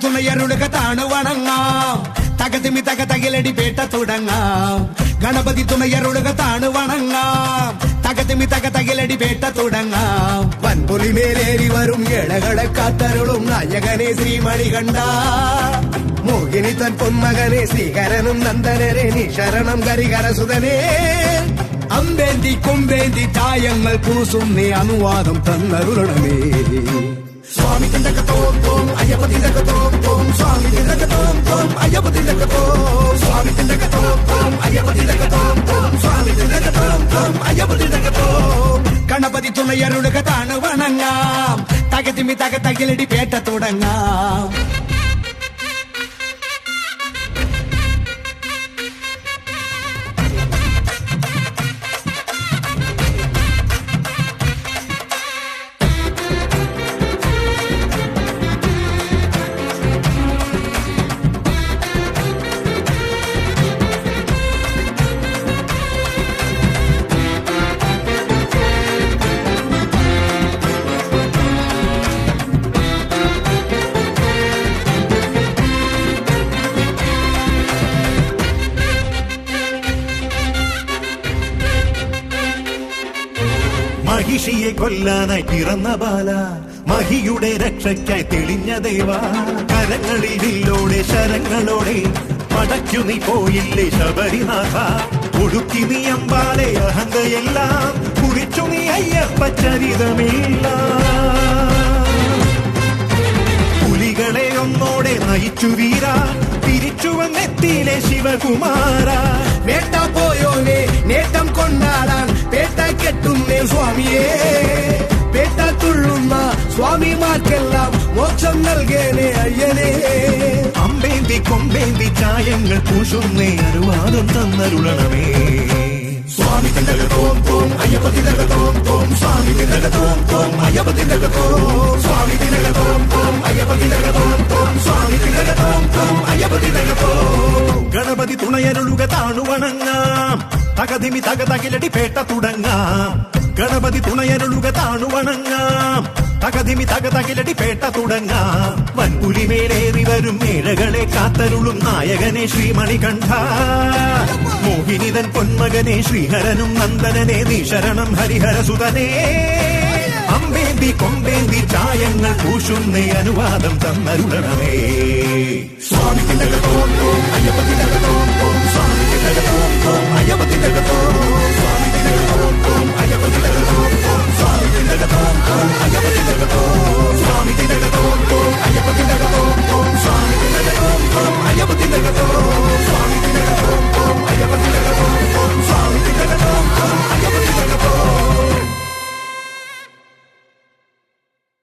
തുണയരുളുക താണു വണങ്ങാം തകതിമി തകതകിലടി പേട്ട തുടങ്ങാം ഗണപതി തുണയരുളുക താണു വണങ്ങാം തകതിമി തകതകിലടി പേട്ട തുടങ്ങാം വൻപുലി മേലേറി വരും ഇളകളെ കാത്തരുളും നായകനെ ശ്രീമണികണ്ഠ മോഹിനി തൻ പൊന്മകനെ ശ്രീകരനും നന്ദനരെ നീ ശരണം കരികരസുതനേ അമ്പേന്തി കൊമ്പേന്തി ചായങ്ങൾ പൂസും നീ അനുവാദം തന്നരുളണമേ സ്വാമി തിണ്ടകത്തോം തോം അയ്യപ്പ തിണ്ടകത്തോം തോം സ്വാമി തിണ്ടകത്തോം തോം അയ്യപ്പ തിണ്ടകത്തോം സ്വാമി തിണ്ടകത്തോം തോം അയ്യപ്പ തിണ്ടകത്തോം തോം സ്വാമി തിണ്ടകത്തോം തോം അയ്യപ്പ തിണ്ടകത്തോം ഗണപതി തുണയരുളുക താണു വണങ്ങാം തകതിമി തകതകിലടി പേട്ട തുടങ്ങാം മഹിഷിയെ കൊല്ലാനായി പിറന്ന ബാല മഹിയുടെ രക്ഷയ്ക്കായി തെളിഞ്ഞ ദേവ കരങ്ങളിൽ വില്ലോടെ ശരങ്ങളോടെ മടക്കു നീ പോയില്ലേ ശബരിനാഥ ഒടുക്കി നീ അമ്പാലെ അഹന്തയെല്ലാം കുറിച്ചു നീ അയ്യപ്പ ചരിതമില്ല പുലികളെ ഒന്നോടെ നയിച്ചു വീര തിരിച്ചു വന്നെത്തിയിലെ ശിവകുമാര വേട്ട പോയോനെ നേട്ടം കൊണ്ടാടാൻ പേട്ട കെട്ടുന്നേ സ്വാമിയേ പേട്ട തുള്ളുന്ന സ്വാമിമാർക്കെല്ലാം മോക്ഷം നൽകേനെ അയ്യനേ അമ്പേന്തി കൊമ്പേന്തി ചായങ്ങൾ പൂശുന്നേ അനുവാദം തന്നരുളണമേ സ്വാമി തിണ്ടകത്തോം തോം അയ്യപ്പ തിണ്ടകത്തോം തോം സ്വാമി തിണ്ടകത്തോം തോം അയ്യപ്പ തിണ്ടകത്തോം സ്വാമി തിണ്ടകത്തോം തോം അയ്യപ്പ തിണ്ടകത്തോം തോം സ്വാമി തിണ്ടകത്തോം തോം അയ്യപ്പ തിണ്ടകത്തോം ഗണപതി തുണയരുളുക താണു വണങ്ങാം തകതിമി തകതകിലടി പേട്ട തുടങ്ങാം ഗണപതി തുണയരുളുക താണു വണങ്ങാം തകതിമി തകതകിലടി പേട്ട തുടങ്ങാം വൻപുലി മേലേറി വരും മേഴകളെ കാത്തരുളും നായകനെ ശ്രീമണികണ്ഠ മോഹിനിതൻ പൊന്മകനെ ശ്രീഹരനും നന്ദനനെ നീ ശരണം ഹരിഹരസുതനേ അമ്പേന്തി കൊമ്പേന്തി ചായങ്ങൾ പൂശുന്നേ അനുവാദം തന്നരുളണമേ സ്വാമി തിണ്ടകത്തോം തോം അയ്യപ്പ തിണ്ടകത്തോം തോം സ്വാമി തിണ്ടകത്തോം തോം അയ്യപ്പ തിണ്ടകത്തോം സ്വാമി തിണ്ടകത്തോം തോം അയ്യപ്പ തിണ്ടകത്തോം തോം സ്വാമി തിണ്ടകത്തോം തോം അയ്യപ്പ തിണ്ടകത്തോം സ്വാമി തിണ്ടകത്തോം തോം അയ്യപ്പ തിണ്ടകത്തോം തോം